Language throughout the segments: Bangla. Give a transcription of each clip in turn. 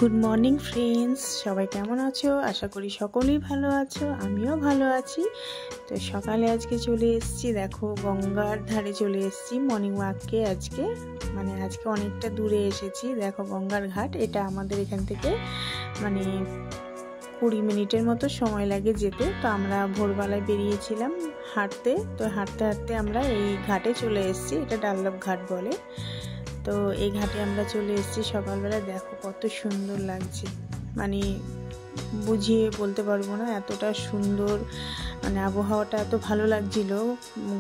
গুড মর্নিং ফ্রেন্ডস, সবাই কেমন আছো? আশা করি সকলেই ভালো আছো, আমিও ভালো আছি। তো সকালে আজকে চলে এসেছি, দেখো গঙ্গার ধারে চলে এসেছি মর্নিং ওয়াককে। আজকে অনেকটা দূরে এসেছি। দেখো গঙ্গার ঘাট, এটা আমাদের এখান থেকে 20 মিনিটের মতো সময় লাগে যেতে। তো আমরা ভোরবেলায় বেরিয়েছিলাম হাঁটতে, তো হাঁটতে হাঁটতে আমরা এই ঘাটে চলে এসেছি। এটা ডাল্লাভ ঘাট বলে। তো এই ঘাটে আমরা চলে এসেছি সকালবেলা। দেখো কত সুন্দর লাগছে, বুঝিয়ে বলতে পারবো না, এতটা সুন্দর, আবহাওয়াটা এত ভালো লাগছিল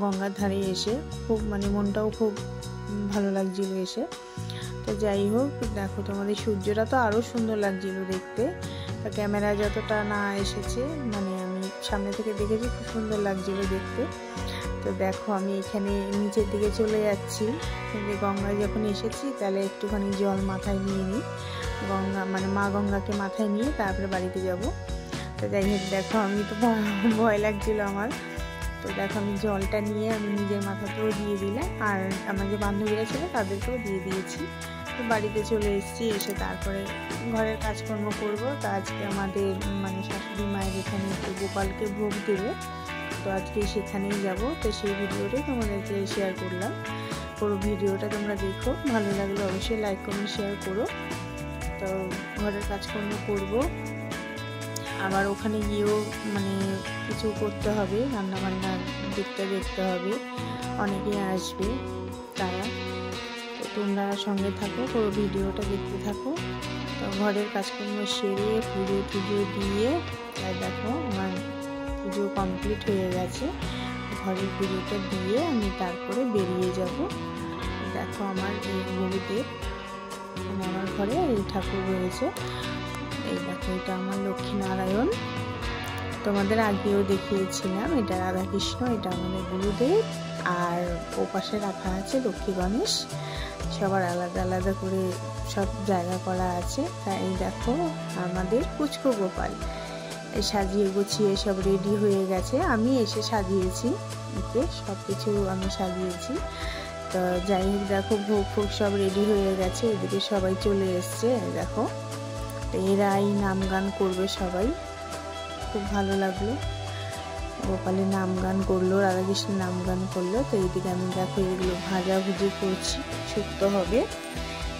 গঙ্গার ধারে এসে। খুব মনটাও খুব ভালো লাগছিল এসে। তো যাই হোক, দেখো তোমাদের সূর্যটা তো আরও সুন্দর লাগছিল দেখতে। তো ক্যামেরা যতটা না এসেছে, আমি সামনে থেকে দেখেছি, খুব সুন্দর লাগছিল দেখতে। তো দেখো আমি এখানে নিচের দিকে চলে যাচ্ছি। গঙ্গায় যখন এসেছি তাহলে একটুখানি জল মাথায় নিয়ে নিই, মা গঙ্গাকে মাথায় নিয়ে তারপরে বাড়িতে যাব। তো যাই হোক, দেখো আমি তো ভয় লাগছিল আমার। তো দেখো আমি জলটা নিয়ে আমি নিজের মাথাতেও দিয়ে দিলাম, আর আমার যে বান্ধবীরা ছিল তাদেরকেও দিয়ে দিয়েছি। তো বাড়িতে চলে এসেছি, এসে তারপরে ঘরের কাজকর্ম করব। তো আজকে আমাদের শাশুড়ি মায়ের এখানে একটু গোপালকে ভোগ দেবে, তো আজকে সেখানেই যাব। তো সেই ভিডিওটাই তোমাদেরকে শেয়ার করলাম। পুরো ভিডিওটা তোমরা দেখো, ভালো লাগলে অবশ্যই লাইক কমেন্ট শেয়ার করো। তো ঘরের কাজকর্ম করব, আবার ওখানে গিয়েও কিছু করতে হবে, রান্নাবান্নার দিকটা দেখতে হবে, অনেকেই আসবে তারা। তো তোমরা সঙ্গে থাকো, পুরো ভিডিওটা দেখতে থাকো। তো ঘরের কাজকর্ম সেরে পুজো দিয়ে, দেখো আমার পুজো কমপ্লিট হয়ে গেছে। ঘরের পুজোটা দিয়ে আমি তারপরে বেরিয়ে যাব। দেখো আমার এই গরুতে আমার ঘরে এই ঠাকুর রয়েছে। এই দেখো, এটা আমার লক্ষ্মীনারায়ণ, তোমাদের আগেও দেখিয়েছিলাম। এটা রাধাকৃষ্ণ, এটা আমাদের গুরুদেব। আর ও পাশে রাখা আছে লক্ষ্মী গণেশ, সবার আলাদা আলাদা করে সব জায়গা করা আছে। তাই দেখো আমাদের পুচকু গোপাল সাজিয়ে গুছিয়ে সব রেডি হয়ে গেছে। আমি এসে সাজিয়েছি, ওকে সব কিছু আমি সাজিয়েছি। তো যাই হোক, দেখো ভোগ সব রেডি হয়ে গেছে। এদিকে সবাই চলে এসছে, দেখো এরাই নাম গান করবে সবাই। খুব ভালো লাগলো, গোপালের নাম গান করলো, রাধাকৃষ্ণের নাম গান করলো। তো এইদিকে আমি দেখো এগুলো ভাজাভুজি করছি, শুক্তো হবে।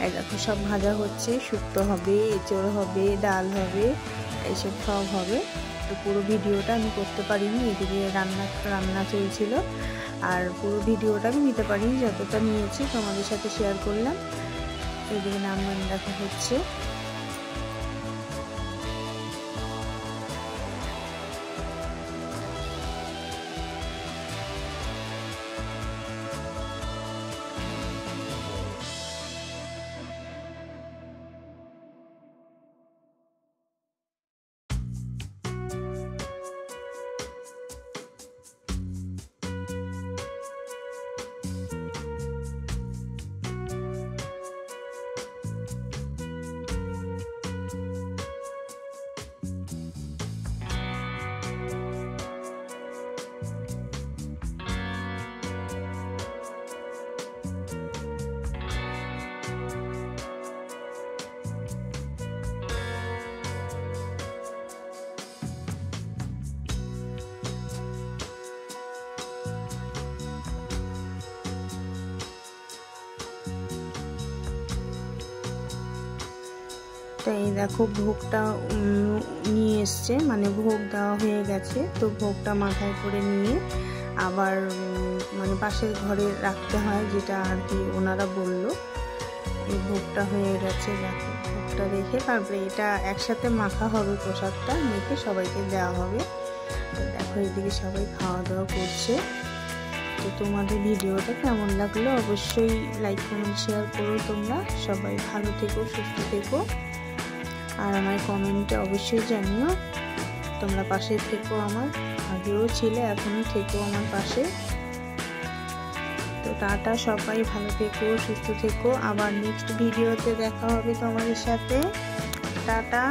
এই দেখো সব ভাজা হচ্ছে, শুক্তো হবে, এঁচড় হবে, ডাল হবে, এইসব সব হবে। তো পুরো ভিডিওটা আমি করতে পারিনি, এদিকে রান্না চলছিল, আর পুরো ভিডিওটা আমি নিতে পারিনি। যতটা নিয়েছি তোমাদের সাথে শেয়ার করলাম। এদিকে নাম গান দেখা হচ্ছে। তো এই দেখো ভোগটা নিয়ে এসছে, ভোগ দেওয়া হয়ে গেছে। তো ভোগটা মাথায় করে নিয়ে আবার পাশের ঘরে রাখতে হয়, যেটা আর কি ওনারা বললো। এই ভোগটা হয়ে গেছে, দেখো ভোগটা রেখে তারপরে এটা একসাথে মাখা হবে, প্রসাদটা মেখে সবাইকে দেওয়া হবে। তো দেখো এদিকে সবাই খাওয়া দাওয়া করছে। তো তোমাদের ভিডিওটা কেমন লাগলো অবশ্যই লাইক কমেন্ট শেয়ার করো। তোমরা সবাই ভালো থেকো, সুস্থ থেকো, আর আমার কমেন্টে অবশ্যই জানিও। তোমরা পাশে থেকো, আমার আগেও ছিলে, এখনও থেকো আমার পাশে। তো টাটা, সবাই ভালো থেকো, সুস্থ থেকো। আবার নেক্সট ভিডিওতে দেখা হবে তোমাদের সাথে। টাটা।